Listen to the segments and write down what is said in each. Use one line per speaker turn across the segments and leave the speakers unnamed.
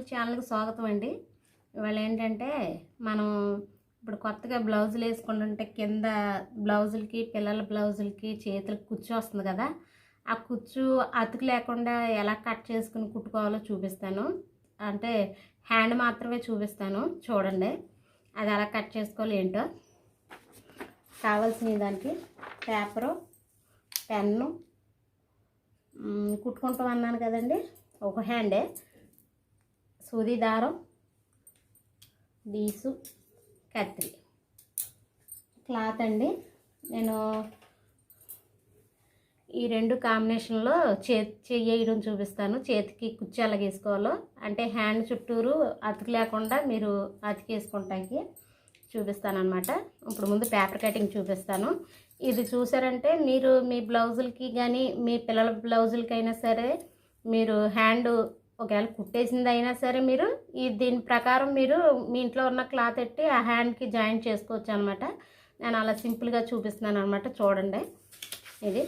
ఛానల్కి స్వాగతం అండి. ఇవాళ ఏంటంటే మనం ఇప్పుడు కొత్తగా బ్లౌజులు వేసుకుంటుంటే కింద బ్లౌజులకి పిల్లల బ్లౌజులకి చేతులకు కుచ్చు వస్తుంది కదా, ఆ కుచ్చు అతుకు లేకుండా ఎలా కట్ చేసుకుని కుట్టుకోవాలో చూపిస్తాను. అంటే హ్యాండ్ మాత్రమే చూపిస్తాను, చూడండి అది ఎలా కట్ చేసుకోవాలి ఏంటో. కావాల్సిన దానికి పేపరు, పెన్ను, కుట్టుకుంటాం అన్నాను కదండి, ఒక హ్యాండే, సూది దారం, డీసు, కత్తిరి, క్లాత్ అండి. నేను ఈ రెండు కాంబినేషన్లో చెయ్యడం చూపిస్తాను. చేతికి కుర్చీ ఎలా గీసుకోవాలో, అంటే హ్యాండ్ చుట్టూరు అతుకు లేకుండా మీరు అతికేసుకుంటానికి చూపిస్తాను అనమాట. ఇప్పుడు ముందు పేపర్ కటింగ్ చూపిస్తాను. ఇది చూసారంటే మీరు మీ బ్లౌజులకి కానీ మీ పిల్లల బ్లౌజులకైనా సరే మీరు హ్యాండ్ ఒకవేళ కుట్టేసింది అయినా సరే మీరు దీని ప్రకారం మీరు మీ ఇంట్లో ఉన్న క్లాత్ ఎట్టి ఆ హ్యాండ్కి జాయింట్ చేసుకోవచ్చు అనమాట. నేను అలా సింపుల్గా చూపిస్తున్నాను అనమాట. చూడండి, ఇది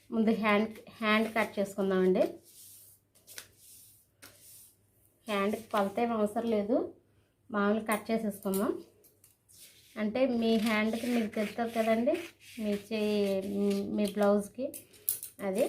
ముందు హ్యాండ్ కట్ చేసుకుందామండి. హ్యాండ్కి కొలత ఏం అవసరం లేదు, మామూలు కట్ చేసేసుకుందాం. అంటే మీ హ్యాండ్కి మీకు తెలుస్తుంది కదండి, మీ బ్లౌజ్కి అది.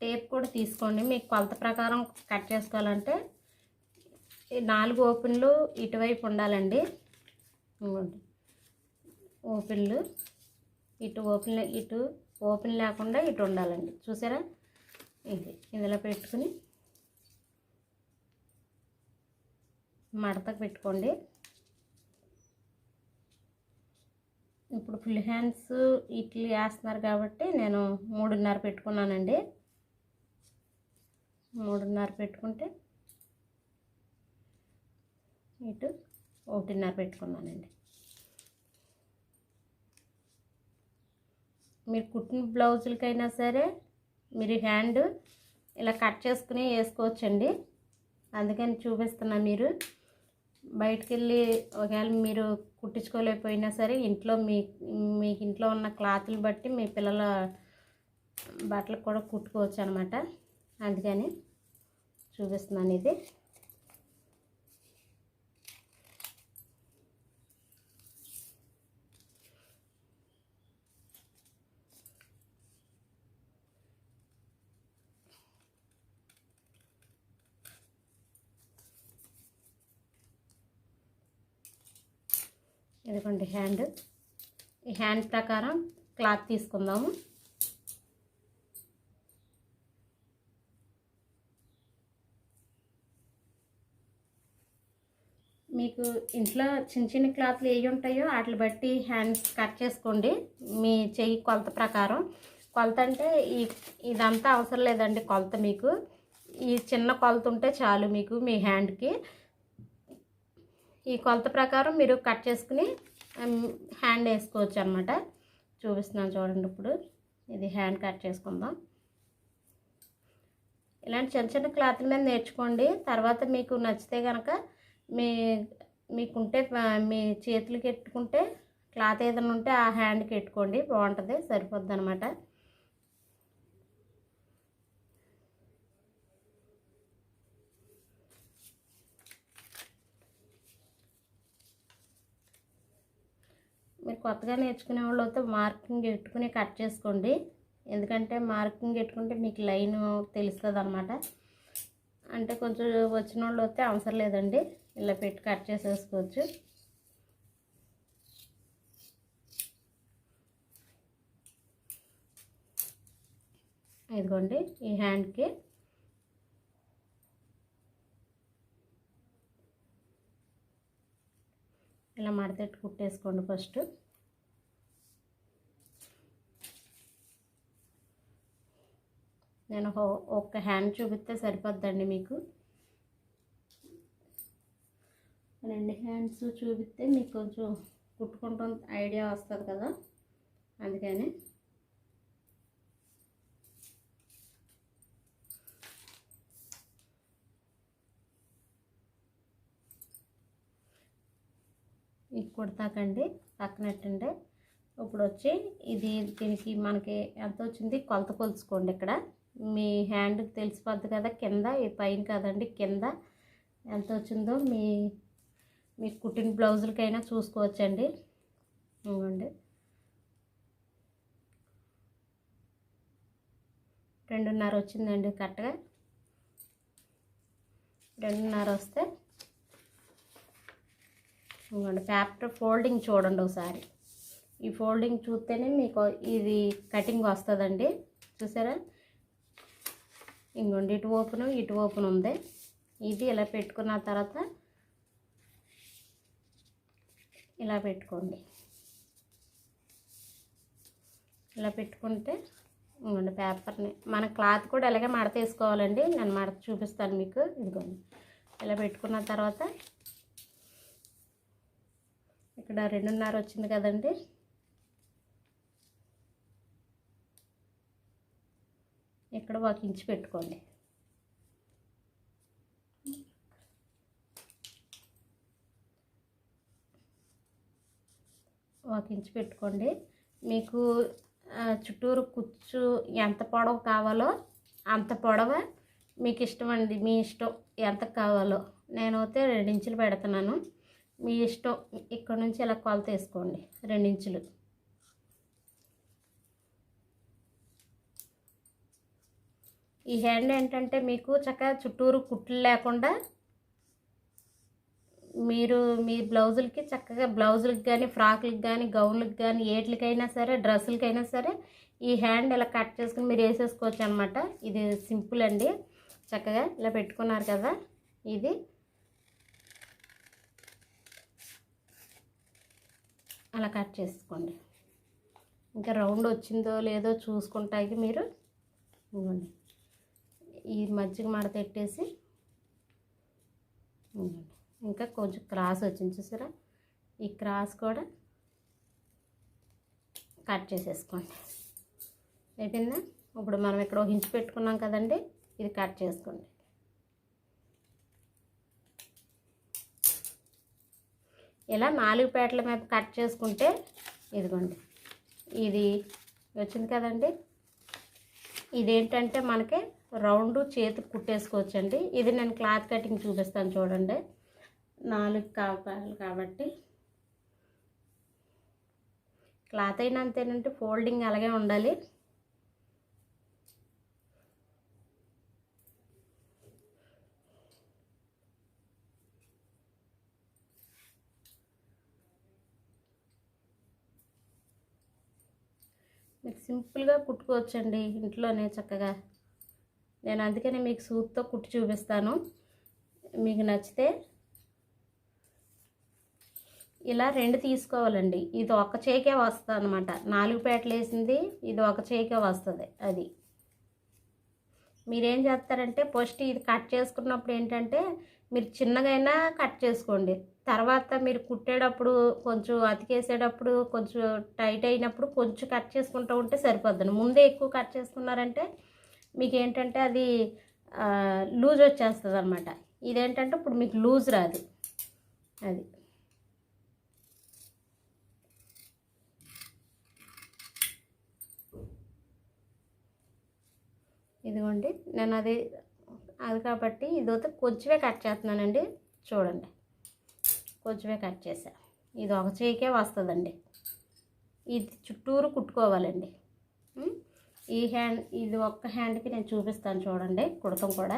టేప్ కూడా తీసుకోండి, మీకు కొలత ప్రకారం కట్ చేసుకోవాలంటే 4 ఓపెన్లు ఇటువైపు ఉండాలండి. ఓపెన్లు ఇటు ఓపెన్ లేకుండా ఇటు ఉండాలండి. చూసారా, ఇందులో పెట్టుకుని మడతకు పెట్టుకోండి. ఇప్పుడు ఫుల్ హ్యాండ్స్ ఇట్లు వేస్తున్నారు కాబట్టి నేను 3.5 పెట్టుకున్నానండి. 3.5 పెట్టుకుంటే ఇటు 1.5 పెట్టుకున్నానండి. మీరు కుట్టిన బ్లౌజులకైనా సరే మీరు హ్యాండ్ ఇలా కట్ చేసుకుని వేసుకోవచ్చండి. అందుకని చూపిస్తున్నా. మీరు బయటికి వెళ్ళి ఒకవేళ మీరు కుట్టించుకోలేకపోయినా సరే ఇంట్లో మీకు ఇంట్లో ఉన్న క్లాతులు బట్టి మీ పిల్లల బట్టలకు కూడా కుట్టుకోవచ్చు అనమాట. అందుకని చూపిస్తున్నాను ఇది. ఇదిగోండి హ్యాండ్. ఈ హ్యాండ్ ప్రకారం క్లాత్ తీసుకుందాము. మీకు ఇంట్లో చిన్న చిన్న క్లాత్లు ఏవి ఉంటాయో వాటిని బట్టి హ్యాండ్స్ కట్ చేసుకోండి మీ చెయ్యి కొలత ప్రకారం. కొలత అంటే ఇదంతా అవసరం లేదండి. కొలత మీకు ఈ చిన్న కొలత ఉంటే చాలు మీకు మీ హ్యాండ్కి. ఈ కొలత ప్రకారం మీరు కట్ చేసుకుని హ్యాండ్ వేసుకోవచ్చు అనమాట. చూపిస్తున్నాను చూడండి. ఇప్పుడు ఇది హ్యాండ్ కట్ చేసుకుందాం. ఇలాంటి చిన్న చిన్న క్లాత్ల మీద నేర్చుకోండి. తర్వాత మీకు నచ్చితే కనుక మీకుంటే మీ చేతులకి ఎట్టుకుంటే క్లాత్ ఏదైనా ఉంటే ఆ హ్యాండ్కి ఎట్టుకోండి, బాగుంటుంది, సరిపోద్ది అనమాట. మీరు కొత్తగా నేర్చుకునే వాళ్ళు అయితే మార్కింగ్ ఎట్టుకుని కట్ చేసుకోండి. ఎందుకంటే మార్కింగ్ ఎట్టుకుంటే మీకు లైన్ తెలుస్తుంది అనమాట. అంటే కొంచెం వచ్చిన వాళ్ళు అయితే అవసరం లేదండి, ఇలా పెట్టి కట్ చేసేసుకోవచ్చు. ఇదిగోండి ఈ హ్యాండ్కి ఇలా మడతెట్టు కుట్టేసుకోండి ఫస్ట్. నేను ఒక హ్యాండ్ చూపిస్తే సరిపోద్దండి మీకు. 2 హ్యాండ్స్ చూపిస్తే మీకు కొంచెం కుట్టుకుంటాం ఐడియా వస్తుంది కదా, అందుకని ఇది కుడతాకండి పక్కనట్టండి. ఇప్పుడు వచ్చి దీనికి మనకి ఎంత వచ్చింది కొలత కొలుచుకోండి. ఇక్కడ మీ హ్యాండ్కి తెలిసిపోద్ది కదా, కింద ఈ పైన కదండి, కింద ఎంత వచ్చిందో మీ కుట్టిన బ్లౌజులకైనా చూసుకోవచ్చండి. ఇవ్వండి 2.5 వచ్చిందండి. కరెక్ట్గా 2.5 వస్తే ఇవ్వండి. పేపర్ ఫోల్డింగ్ చూడండి ఒకసారి. ఈ ఫోల్డింగ్ చూస్తేనే మీకు ఇది కటింగ్ వస్తుందండి. చూసారా, ఇంకోండి ఇటు ఓపెన్ ఉంది. ఇది ఇలా పెట్టుకున్న తర్వాత ఇలా పెట్టుకోండి. ఇలా పెట్టుకుంటే ఇంకోండి పేపర్ని మన క్లాత్ కూడా ఇలాగే మడత వేసుకోవాలండి. నేను మడత చూపిస్తాను మీకు. ఇదిగోండి ఇలా పెట్టుకున్న తర్వాత ఇక్కడ 2.5 వచ్చింది కదండి. ఇక్కడ 1 ఇంచ్ పెట్టుకోండి. మీకు చుట్టూరు కుచ్చు ఎంత పొడవు కావాలో అంత పొడవ మీకు ఇష్టం అండి. మీ ఇష్టం ఎంత కావాలో. నేనైతే 2 ఇంచులు పెడుతున్నాను. మీ ఇష్టం. ఇక్కడ నుంచి ఇలా కొలత వేసుకోండి 2 ఇంచులు. ఈ హ్యాండ్ ఏంటంటే మీకు చక్కగా చుట్టూరు కుట్లు లేకుండా మీరు మీ బ్లౌజులకి చక్కగా బ్లౌజులకి కానీ, ఫ్రాకులకి కానీ, గౌన్లకి కానీ, ఏట్లకైనా సరే, డ్రెస్సులకైనా సరే ఈ హ్యాండ్ ఇలా కట్ చేసుకుని మీరు వేసేసుకోవచ్చు అనమాట. ఇది సింపుల్ అండి. చక్కగా ఇలా పెట్టుకున్నారు కదా, ఇది అలా కట్ చేసుకోండి. ఇంకా రౌండ్ వచ్చిందో లేదో చూసుకుంటాకి మీరు ఇవ్వండి. ఈ మధ్యకి మడత పెట్టేసి ఇంకా కొంచెం క్రాస్ వచ్చింది చూసారా, ఈ క్రాస్ కూడా కట్ చేసేసుకోండి. అయిపోయిందా? ఇప్పుడు మనం ఇక్కడ 1 ఇంచ్ పెట్టుకున్నాం కదండి, ఇది కట్ చేసుకోండి. ఇలా 4 పేటల మీద కట్ చేసుకుంటే ఇదిగోండి ఇది వచ్చింది కదండి. ఇదేంటంటే మనకి రౌండ్ చేతికి కుట్టేసుకోవచ్చండి. ఇది నేను క్లాత్ కటింగ్ చూపిస్తాను చూడండి. 4 కావాలి కాబట్టి క్లాత్ అయినా అంతేనంటే ఫోల్డింగ్ అలాగే ఉండాలి. మీకు సింపుల్గా కుట్టుకోవచ్చండి ఇంట్లోనే చక్కగా. నేను అందుకనే మీకు సూత్తో కుట్టి చూపిస్తాను. మీకు నచ్చితే ఇలా 2 తీసుకోవాలండి. ఇది ఒక చేయికే వస్తుంది అనమాట. 4 పేటలు వేసింది ఇది ఒక చేయికే వస్తుంది. అది మీరేం చేస్తారంటే ఫస్ట్ ఇది కట్ చేసుకున్నప్పుడు ఏంటంటే మీరు చిన్నగైనా కట్ చేసుకోండి. తర్వాత మీరు కుట్టేటప్పుడు కొంచెం అతికేసేటప్పుడు కొంచెం టైట్ అయినప్పుడు కొంచెం కట్ చేసుకుంటూ ఉంటే సరిపోద్దండి. ముందే ఎక్కువ కట్ చేసుకున్నారంటే మీకు ఏంటంటే అది లూజ్ వచ్చేస్తుంది అనమాట. ఇదేంటంటే ఇప్పుడు మీకు లూజ్ రాదు. అది ఇదిగోండి నేను అది కాబట్టి ఇదైతే కొంచెమే కట్ చేస్తున్నానండి. చూడండి కొంచెమే కట్ చేసా. ఇది ఒక చేయికే వస్తుందండి. ఇది చుట్టూరు కుట్టుకోవాలండి. ఈ హ్యాండ్ ఇది ఒక్క హ్యాండ్కి నేను చూపిస్తాను చూడండి కుడతాం కూడా.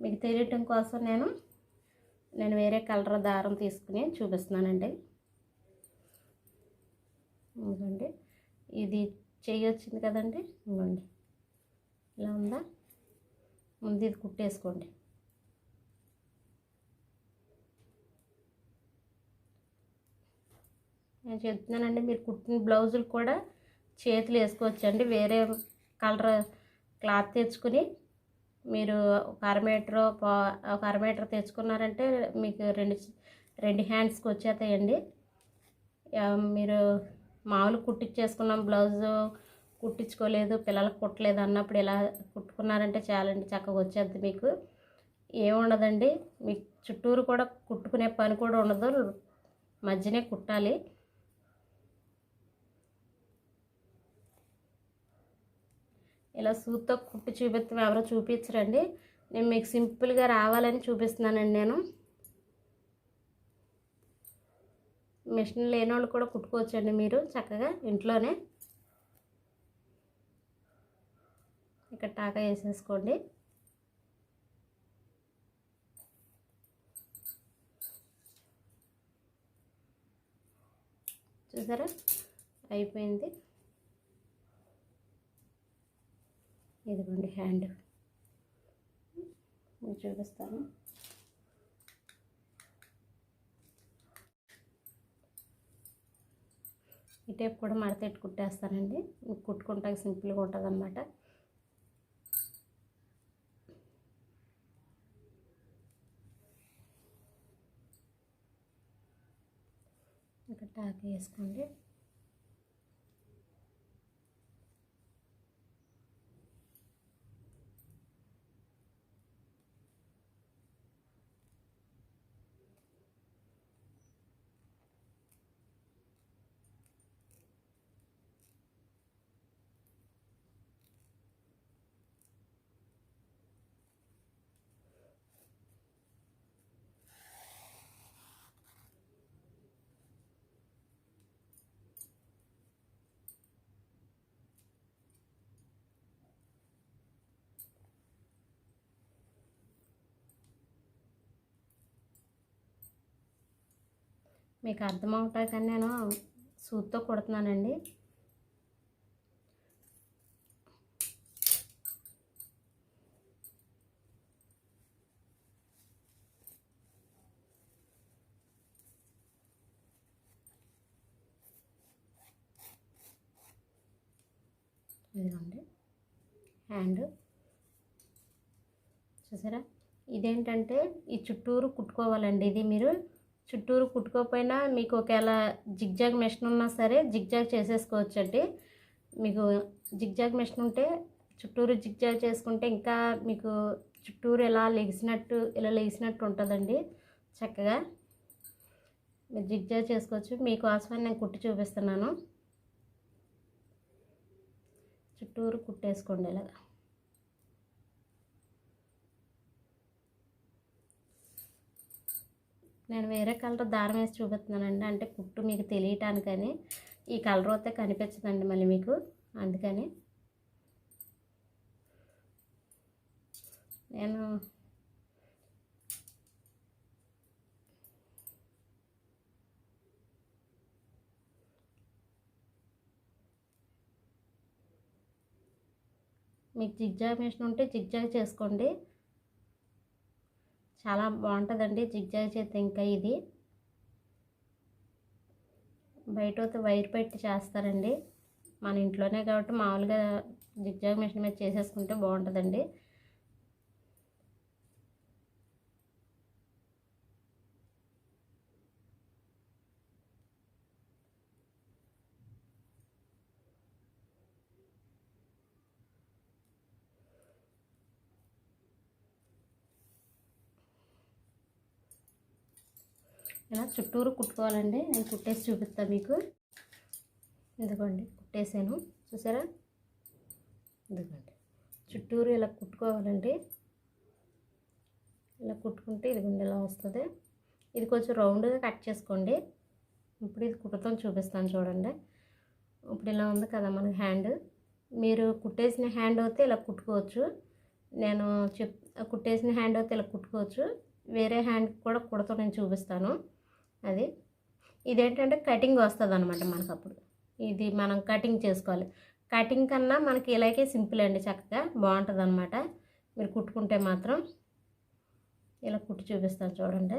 మీకు తెలియటం కోసం నేను వేరే కలర్ దారం తీసుకుని చూపిస్తున్నానండి. ఇదిగోండి ఇది చెయ్యి వచ్చింది కదండి, ఇవ్వండి ఇలా ఉందా. ముందు ఇది కుట్టేసుకోండి. నేను చెప్తున్నానండి మీరు కుట్టిన బ్లౌజులు కూడా చేతులు వేసుకోవచ్చండి. వేరే కలర్ క్లాత్ తెచ్చుకుని మీరు ఒక అర మీటర్ తెచ్చుకున్నారంటే మీకు రెండు హ్యాండ్స్కి వచ్చేస్తాయండి. మీరు మామూలు కుట్టించేసుకున్నాం బ్లౌజు కుట్టించుకోలేదు, పిల్లలకు కుట్టలేదు అన్నప్పుడు ఇలా కుట్టుకున్నారంటే చాలండి, చక్కగా వచ్చేద్ది మీకు. ఏముండదండి, మీకు చుట్టూరు కూడా కుట్టుకునే పని కూడా ఉండదు, మధ్యనే కుట్టాలి. ఇలా సూత్తో కుట్టి చూపిస్తాం, ఎవరో చూపించరండి. నేను మీకు సింపుల్గా రావాలని చూపిస్తున్నానండి. నేను మిషన్ లేని వాళ్ళు కూడా కుట్టుకోవచ్చండి మీరు చక్కగా ఇంట్లోనే. ఇక్కడ టాకా వేసేసుకోండి. చూసారా, అయిపోయింది. ఇదిగోండి హ్యాండ్ నేను చూపిస్తాను. ఈ టైప్ కూడా మడతెట్టు కుట్టేస్తానండి, కుట్టుకుంటానికి సింపుల్గా ఉంటుంది అన్నమాట. ఇక్కడ టాక్ వేసుకోండి. మీకు అర్థమవుతాయి కానీ నేను సూత్తో కుడుతున్నానండి. ఇదిగోండి హ్యాండ్ చూసారా. ఇదేంటంటే ఈ చుట్టూరు కుట్టుకోవాలండి. ఇది మీరు చుట్టూరు కుట్టుకోకపోయినా మీకు ఒకవేళ జిగ్జాగ్ మెషిన్ ఉన్నా సరే జిగ్జాగ్ చేసేసుకోవచ్చండి. మీకు జిగ్జాగ్ మెషిన్ ఉంటే చుట్టూరు జిగ్జాగ్ చేసుకుంటే ఇంకా మీకు చుట్టూరు ఇలా లెగిసినట్టు ఉంటుందండి. చక్కగా మీరు జిగ్జాగ్ చేసుకోవచ్చు. మీకోసమని నేను కుట్టి చూపిస్తున్నాను. చుట్టూరు కుట్టేసుకోండి ఇలాగా. నేను వేరే కలర్ దారం వేసి చూపిస్తున్నానండి, అంటే కుట్టు మీకు తెలియటానికని. ఈ కలర్ అయితే కనిపించదండి మళ్ళీ మీకు, అందుకని నేను మీకు జిగ్జాగ్ మెషిన్ ఉంటే జిగ్జాగ్ చేసుకోండి, చాలా బాగుంటుందండి జిగ్జాగ్ చేస్తే. ఇంకా ఇది బయట అయితే వైర్ పెట్టి చేస్తారండి, మన ఇంట్లోనే కాబట్టి మామూలుగా జిగ్జాగ్ మెషిన్ మీద చేసేసుకుంటే బాగుంటుందండి. ఇలా చుట్టూరు కుట్టుకోవాలండి. నేను కుట్టేసి చూపిస్తాను మీకు. ఇదిగోండి కుట్టేసాను చూసారా. ఇదిగోండి చుట్టూరు ఇలా కుట్టుకోవాలండి. ఇలా కుట్టుకుంటే ఇదిగోండి ఇలా వస్తుంది. ఇది కొంచెం రౌండ్గా కట్ చేసుకోండి. ఇప్పుడు ఇది కుట్టుతాను చూపిస్తాను చూడండి. ఇప్పుడు ఇలా ఉంది కదా మన హ్యాండ్. మీరు కుట్టేసిన హ్యాండ్ అయితే ఇలా కుట్టుకోవచ్చు. నేను కుట్టేసిన హ్యాండ్ అయితే ఇలా కుట్టుకోవచ్చు. వేరే హ్యాండ్ కూడా కుడతాను, నేను చూపిస్తాను. అది ఇదేంటంటే కటింగ్ వస్తుంది అనమాట మనకు. అప్పుడు ఇది మనం కటింగ్ చేసుకోవాలి. కటింగ్ కన్నా మనకి ఇలాగే సింపుల్ అండి, చక్కగా బాగుంటుంది అనమాట. మీరు కుట్టుకుంటే మాత్రం ఇలా కుట్టి చూపిస్తాను చూడండి.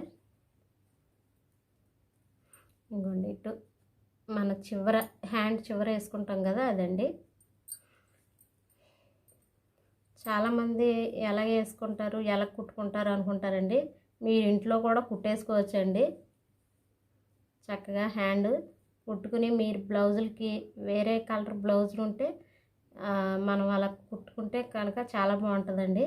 ఇంకోండి ఇటు మన హ్యాండ్ చివర వేసుకుంటాం కదా, అదండి. చాలామంది ఎలా వేసుకుంటారు, ఎలా కుట్టుకుంటారు అనుకుంటారండి. మీరు ఇంట్లో కూడా కుట్టేసుకోవచ్చండి చక్కగా. హ్యాండ్ కుట్టుకుని మీరు బ్లౌజులకి వేరే కలర్ బ్లౌజులు ఉంటే మనం అలా కుట్టుకుంటే కనుక చాలా బాగుంటుందండి.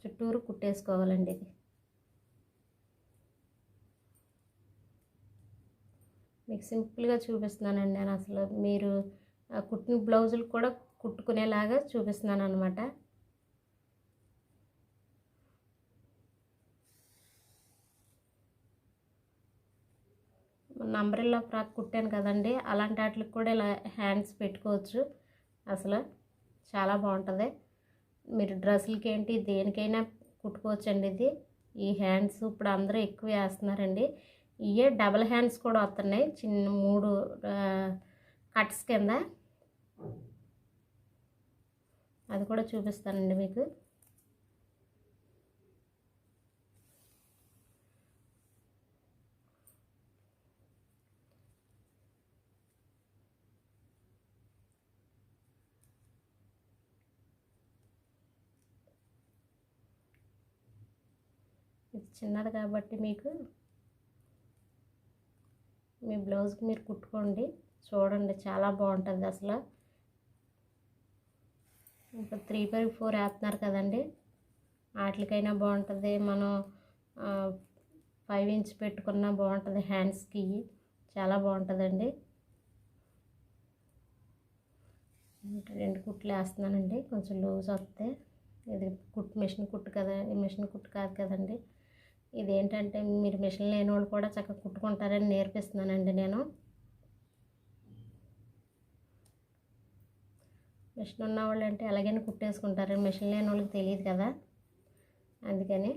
చుట్టూరు కుట్టేసుకోవాలండి. ఇది మీకు సింపుల్గా చూపిస్తున్నానండి. నేను అసలు మీరు కుట్టిన బ్లౌజులు కూడా కుట్టుకునేలాగా చూపిస్తున్నాను అనమాట. అంబ్రెల్లా ఫ్రాక్ కుట్టాను కదండి, అలాంటి వాటికి కూడా ఇలా హ్యాండ్స్ పెట్టుకోవచ్చు. అసలు చాలా బాగుంటుంది. మీరు డ్రెస్సులకి ఏంటి దేనికైనా కుట్టుకోవచ్చండి. ఇది ఈ హ్యాండ్స్ ఇప్పుడు అందరూ ఎక్కువ వేస్తున్నారండి. ఇవే డబల్ హ్యాండ్స్ కూడా వస్తున్నాయి, చిన్న 3 కట్స్ కింద. అది కూడా చూపిస్తానండి మీకు. ఇది చిన్నది కాబట్టి మీకు మీ బ్లౌజ్కి మీరు కుట్టుకోండి, చూడండి చాలా బాగుంటుంది అసలు. ఇంకా 3/4 వేస్తున్నారు కదండి, వాటికైనా బాగుంటుంది. మనం 5 ఇంచ్ పెట్టుకున్నా బాగుంటుంది. హ్యాండ్స్కి చాలా బాగుంటుందండి. 2 కుట్లు వేస్తున్నానండి, కొంచెం లూజ్ వస్తే. ఇది మిషన్ కుట్టు కదా, మిషన్ కుట్టు కాదు కదండి. ఇదేంటంటే మీరు మిషన్ లేని వాళ్ళు కూడా చక్కగా కుట్టుకుంటారని నేర్పిస్తున్నానండి నేను. మిషన్ ఉన్న వాళ్ళు అంటే ఎలాగైనా కుట్టేసుకుంటారని, మిషన్ లేని వాళ్ళకి తెలియదు కదా, అందుకని.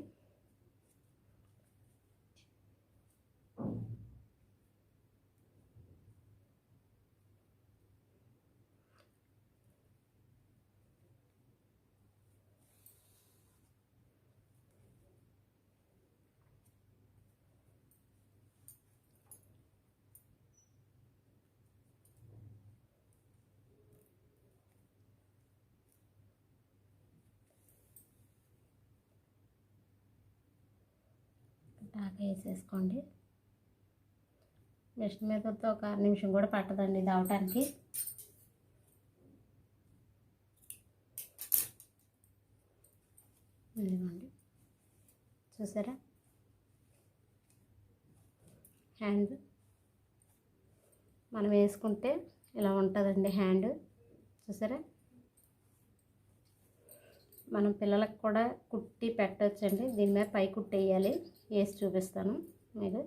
టాకా వేసేసుకోండి. మిషన్ మీద ఒక 6 నిమిషం కూడా పట్టదండి ఇది అవటానికి. ఇదిగోండి, చూసారా హ్యాండ్ మనం వేసుకుంటే ఇలా ఉంటుందండి హ్యాండ్, చూసారా. మనం పిల్లలకు కూడా కుట్టి పెట్టవచ్చండి. దీని మీద పై కుట్టి వేయాలి, వేసి చూపిస్తాను మీరు.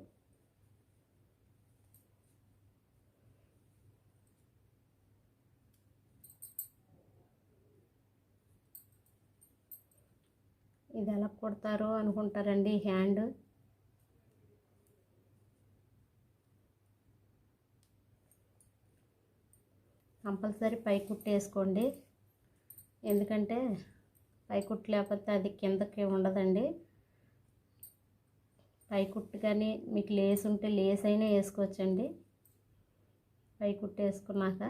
ఇది ఎలా కుడతారో అనుకుంటారండి ఈ హ్యాండ్. కంపల్సరీ పై కుట్టి వేసుకోండి, ఎందుకంటే పై కుట్టు లేకపోతే అది కిందకి ఉండదండి. పై కుట్టు కానీ మీకు లేస్ ఉంటే లేస్ అయినా వేసుకోవచ్చండి. పై కుట్టు వేసుకున్నాక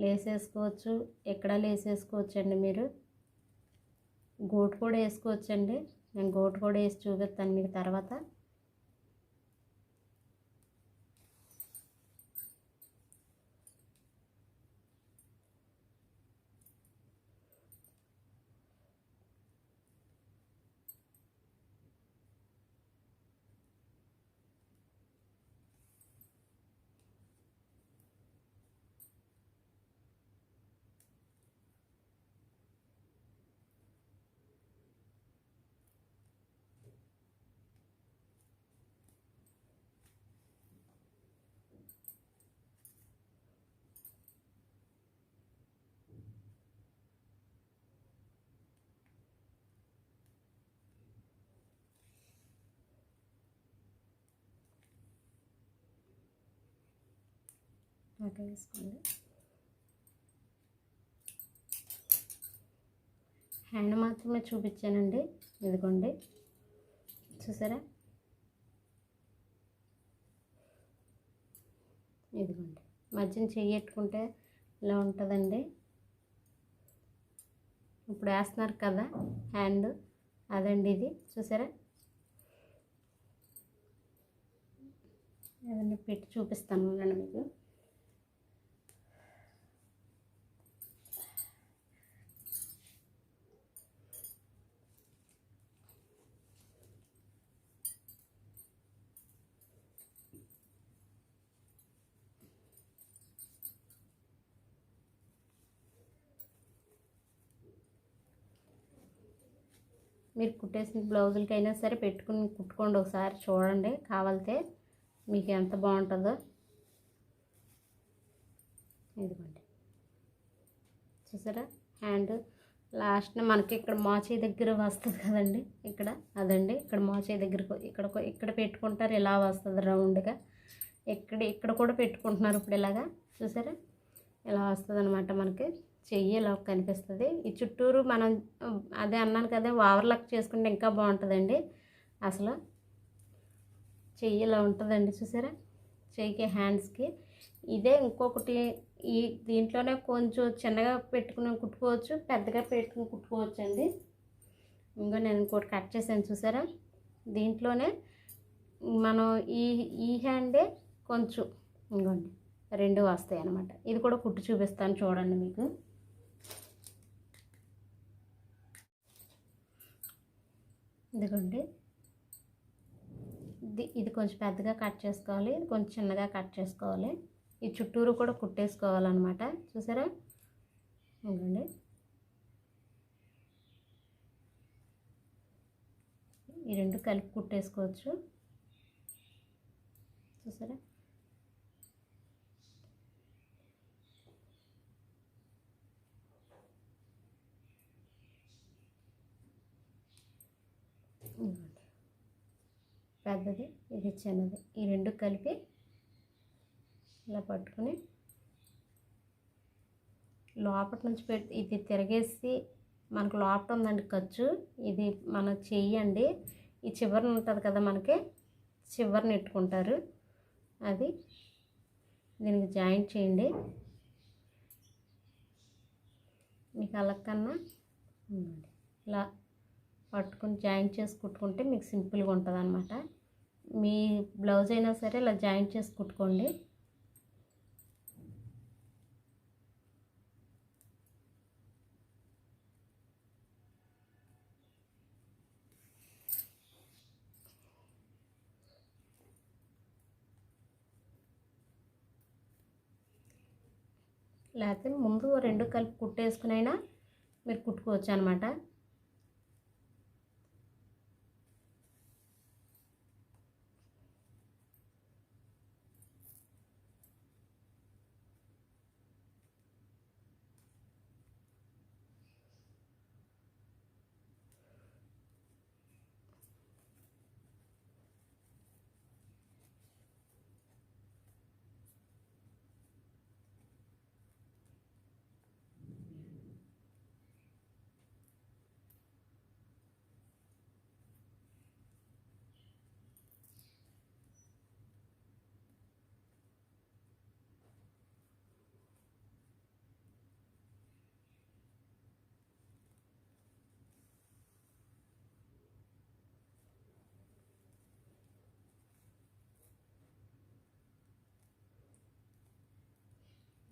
లేస్ వేసుకోవచ్చు, ఎక్కడ లేస్ వేసుకోవచ్చండి. మీరు గోటు కూడా వేసుకోవచ్చండి. నేను గోటు కూడా వేసి చూపిస్తాను మీకు తర్వాత. అట్లా వేసుకోండి. హ్యాండ్ మాత్రమే చూపించానండి, ఇదిగోండి చూసారా. ఇదిగోండి మధ్యన చెయ్యట్టుకుంటే ఇలా ఉంటుందండి. ఇప్పుడు వేస్తున్నారు కదా హ్యాండ్, అదండి ఇది, చూసారా. ఏదన్నా పెట్టి చూపిస్తాను నేను మీకు. మీరు కుట్టేసిన బ్లౌజులకైనా సరే పెట్టుకుని కుట్టుకోండి, ఒకసారి చూడండి కావాలితే మీకు ఎంత బాగుంటుందో. ఇదిగోండి చూసారా, హ్యాండ్ లాస్ట్న మనకి ఇక్కడ మోచేయి దగ్గర వస్తుంది కదండి, ఇక్కడ అదండి, ఇక్కడ మోచేయి దగ్గరకు ఇక్కడ పెట్టుకుంటారు, ఇలా వస్తుంది రౌండ్గా. ఇక్కడ కూడా పెట్టుకుంటున్నారు ఇప్పుడు ఇలాగా, చూసారా ఇలా వస్తుంది అనమాట. మనకి చెయ్యి ఇలా కనిపిస్తుంది. ఈ చుట్టూరు మనం అదే అన్నాను కదా, ఓవర్లాక్ చేసుకుంటే ఇంకా బాగుంటుందండి. అసలు చెయ్యి ఇలా ఉంటుందండి, చూసారా చెయ్యికి హ్యాండ్స్కి. ఇదే ఇంకొకటి, ఈ దీంట్లోనే కొంచెం చిన్నగా పెట్టుకుని కుట్టుకోవచ్చు, పెద్దగా పెట్టుకుని కుట్టుకోవచ్చు అండి. ఇంకా నేను ఇంకోటి కట్ చేశాను చూసారా, దీంట్లోనే మనం ఈ హ్యాండే కొంచెం ఇంకోండి రెండు వస్తాయి అన్నమాట. ఇది కూడా కుట్టి చూపిస్తాను చూడండి మీకు. ఇదిగోండి, ఇది కొంచెం పెద్దగా కట్ చేసుకోవాలి, ఇది కొంచెం చిన్నగా కట్ చేసుకోవాలి. ఈ చుట్టూరు కూడా కుట్టేసుకోవాలన్నమాట, చూసారా ఇదిగోండి. ఈ రెండు కలిపి కుట్టేసుకోవచ్చు, చూసారా. పెద్దది ఇది చిన్నది, ఈ రెండు కలిపి ఇలా పట్టుకుని లోపల నుంచి ఇది తిరగేసి, మనకు లోపల ఉందండి ఖర్చు, ఇది మన చెయ్యండి, ఈ చివరిని ఉంటుంది కదా మనకి, చివరిని పెట్టుకుంటారు, అది దీనికి జాయింట్ చేయండి. మీకు అలకన్నా ఇలా పట్టుకుని జాయింట్ చేసి కుట్టుకుంటే మీకు సింపుల్గా ఉంటుంది అనమాట. మీ బ్లౌజ్ అయినా సరే ఇలా జాయింట్ చేసి కుట్టుకోండి. లేకపోతే ముందు రెండు కలిపి కుట్టేసుకునైనా మీరు కుట్టుకోవచ్చు అనమాట.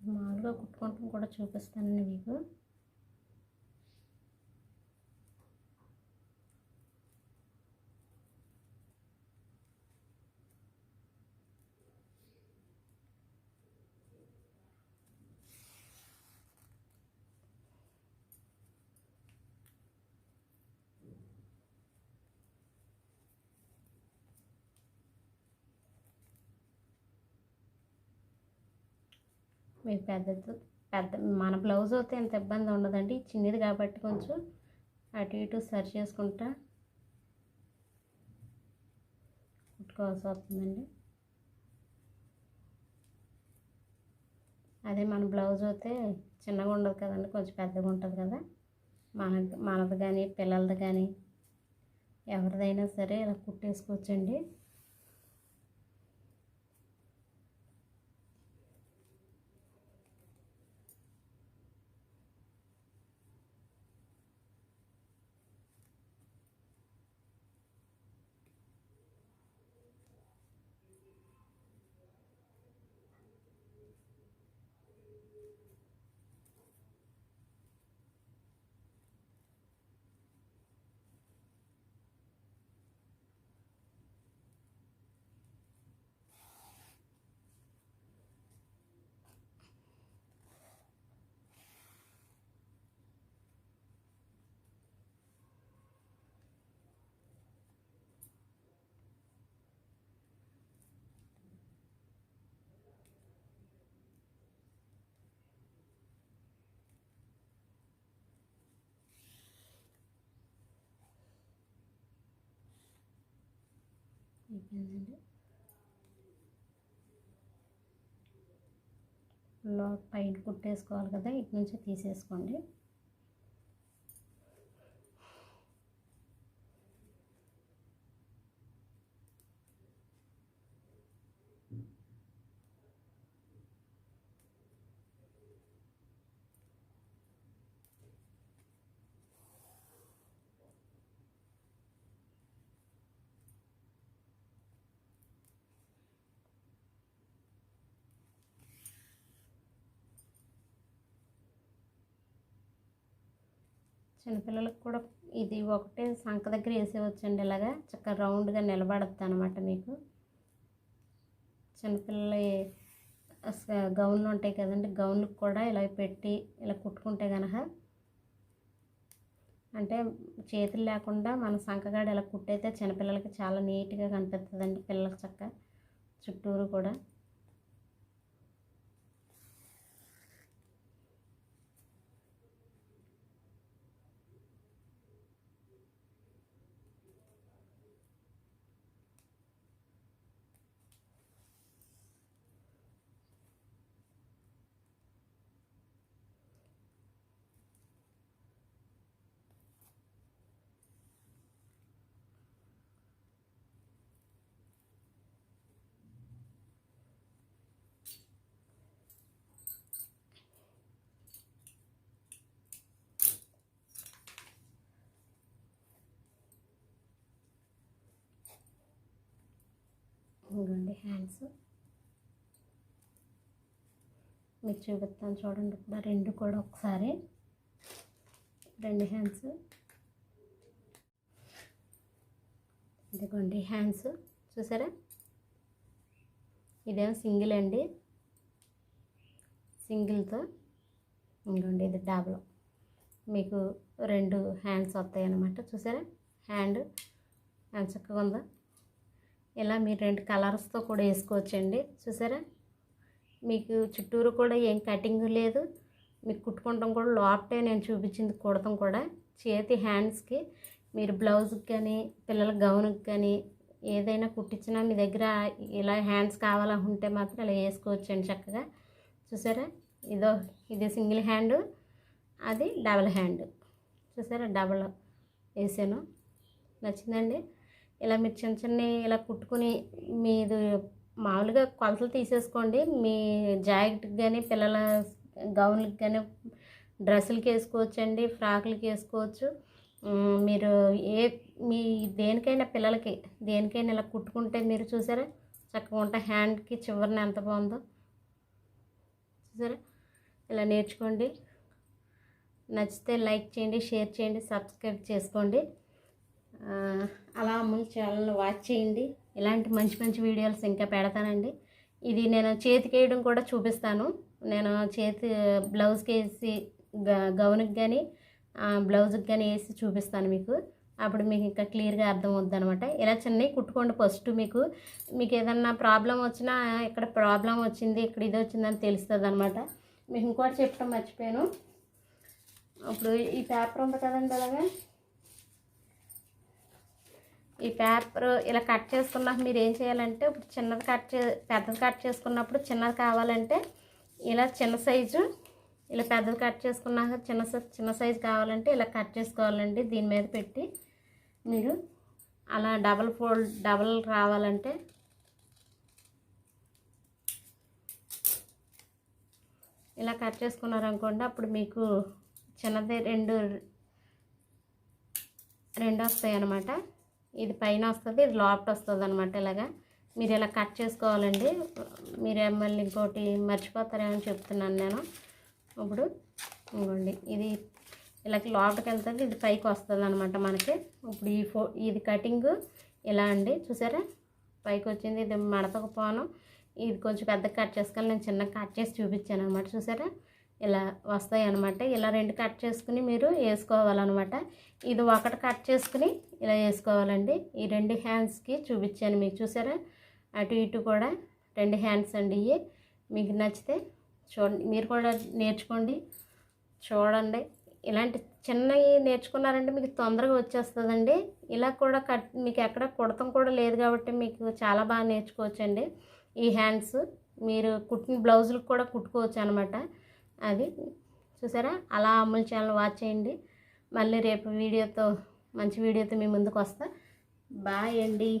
మామూలుగా కుట్టుకోవడం కూడా చూపిస్తానండి మీకు. మీకు పెద్ద మన బ్లౌజ్ అయితే ఎంత ఇబ్బంది ఉండదండి, చిన్నది కాబట్టి కొంచెం అటు ఇటు సరి చేసుకుంటా కుట్టుకోవాల్సి వస్తుందండి. అదే మన బ్లౌజ్ అయితే చిన్నగా ఉండదు కదండి, కొంచెం పెద్దగా ఉంటుంది కదా. మనది కానీ పిల్లలది కానీ ఎవరిదైనా సరే ఇలా కుట్టేసుకోవచ్చండి. అయిపోయిందండి. పైన కుట్టేసుకోవాలి కదా, ఇటు నుంచి తీసేసుకోండి. చిన్నపిల్లలకు కూడా ఇది ఒకటే సంక దగ్గర వేసేవచ్చండి. ఇలాగా చక్కగా రౌండ్గా నిలబడద్దు అనమాట. మీకు చిన్నపిల్లల గౌన్లు ఉంటాయి కదండి, గౌన్లకు కూడా ఇలా పెట్టి ఇలా కుట్టుకుంటే కనుక, అంటే చేతులు లేకుండా మన సంకగాడ ఇలా కుట్టయితే చిన్నపిల్లలకి చాలా నీట్గా కనిపిస్తుందండి. పిల్లలకి చక్కగా చుట్టూరు కూడా ఇదిగోండి హ్యాండ్స్ మీకు చూపిస్తాను చూడండి. ఇప్పుడు రెండు కూడా ఒకసారి, రెండు హ్యాండ్స్. ఇదిగోండి హ్యాండ్స్ చూసారా, ఇదేమో సింగిల్ అండి, సింగిల్తో. ఇదిగోండి ఇది డబల్, మీకు రెండు హ్యాండ్స్ వస్తాయి అన్నమాట. చూసారా హ్యాండ్ ఎంత చక్కగా ఉందో. ఇలా మీరు రెండు కలర్స్తో కూడా వేసుకోవచ్చండి. చూసారా, మీకు చుట్టూరు కూడా ఏం కటింగ్ లేదు, మీకు కుట్టుకుంటాం కూడా లోపటే నేను చూపించింది కుడతాం కూడా. చేతి హ్యాండ్స్కి మీరు బ్లౌజ్కి కానీ పిల్లల గౌన్కి కానీ ఏదైనా కుట్టించినా మీ దగ్గర ఇలా హ్యాండ్స్ కావాలనుకుంటే మాత్రం ఇలా వేసుకోవచ్చండి చక్కగా. చూసారా, ఇది సింగిల్ హ్యాండ్, అది డబల్ హ్యాండ్. చూసారా, డబల్ వేసాను. నచ్చిందండి. ఇలా మీరు చిన్న చిన్న ఇలా కుట్టుకుని మీరు మామూలుగా కొలతలు తీసేసుకోండి. మీ జాకెట్కి కానీ పిల్లల గౌన్లకి కానీ డ్రెస్సులకి వేసుకోవచ్చండి, ఫ్రాకులకి వేసుకోవచ్చు. మీరు మీ దేనికైనా పిల్లలకి దేనికైనా ఇలా కుట్టుకుంటే మీరు చూసారా చక్కగా ఉంటాయి. హ్యాండ్కి చివరిన ఎంత బాగుందో చూసారా. ఇలా నేర్చుకోండి. నచ్చితే లైక్ చేయండి, షేర్ చేయండి, సబ్స్క్రైబ్ చేసుకోండి. అలా అమ్ముల ఛానల్ని వాచ్ చేయండి. ఇలాంటి మంచి మంచి వీడియోస్ ఇంకా పెడతానండి. ఇది నేను చేతికి వేయడం కూడా చూపిస్తాను. నేను చేతి బ్లౌజ్కి వేసి గౌన్కి కానీ బ్లౌజ్కి కానీ వేసి చూపిస్తాను మీకు. అప్పుడు మీకు ఇంకా క్లియర్గా అర్థమవుద్ది అనమాట. ఇలా చిన్నవి కుట్టుకోండి ఫస్ట్. మీకు ఏదన్నా ప్రాబ్లం వచ్చినా ఇక్కడ ప్రాబ్లం వచ్చింది, ఇక్కడ ఇది వచ్చిందని తెలుస్తుంది అనమాట. మీకు ఇంకోటి చెప్పడం మర్చిపోయాను. ఇప్పుడు ఈ పేపర్ ఉంది కదండి, అలాగా ఈ పేపర్ ఇలా కట్ చేసుకున్నాక మీరు ఏం చేయాలంటే, ఇప్పుడు చిన్నది పెద్దది కట్ చేసుకున్నప్పుడు చిన్నది కావాలంటే ఇలా చిన్న సైజు, ఇలా పెద్దది కట్ చేసుకున్నాక చిన్న సైజు కావాలంటే ఇలా కట్ చేసుకోవాలండి. దీని మీద పెట్టి మీరు అలా డబల్ రావాలంటే ఇలా కట్ చేసుకున్నారనుకోండి, అప్పుడు మీకు చిన్నది రెండు వస్తాయి అన్నమాట. ఇది పైన వస్తుంది, ఇది లోపల వస్తుంది అనమాట. ఇలాగా మీరు ఇలా కట్ చేసుకోవాలండి. మీరు మళ్ళీ ఇంకోటి మర్చిపోతారేమని చెప్తున్నాను నేను. ఇప్పుడు ఇవ్వండి, ఇది ఇలా లోపలికి వెళ్తుంది, ఇది పైకి వస్తుంది అనమాట మనకి. ఇప్పుడు ఇది కటింగ్ ఇలా అండి. చూసారా, పైకి వచ్చింది. ఇది మడతకపోను, ఇది కొంచెం పెద్దగా కట్ చేసుకోవాలి. నేను చిన్నగా కట్ చేసి చూపించాను అనమాట. చూసారా, ఇలా వస్తాయి అన్నమాట. ఇలా రెండు కట్ చేసుకుని మీరు వేసుకోవాలన్నమాట. ఇది ఒకటి కట్ చేసుకుని ఇలా వేసుకోవాలండి. ఈ రెండు హ్యాండ్స్కి చూపించాను మీకు. చూసారా, అటు ఇటు కూడా రెండు హ్యాండ్స్ అండి ఇవి. మీకు నచ్చితే చూడండి, మీరు కూడా నేర్చుకోండి, చూడండి. ఇలాంటి చిన్నవి నేర్చుకున్నారంటే మీకు తొందరగా వచ్చేస్తుందండి. ఇలా కూడా మీకు ఎక్కడ కుడతం కూడా లేదు కాబట్టి మీకు చాలా బాగా నేర్చుకోవచ్చండి. ఈ హ్యాండ్స్ మీరు కుట్టిన బ్లౌజులకు కూడా కుట్టుకోవచ్చు అనమాట. అది చూసారా, అలా అమ్ముల ఛానల్ వాచ్ చేయండి. మళ్ళీ రేపు మంచి వీడియోతో మీ ముందుకు వస్తా. బాయ్ అండి.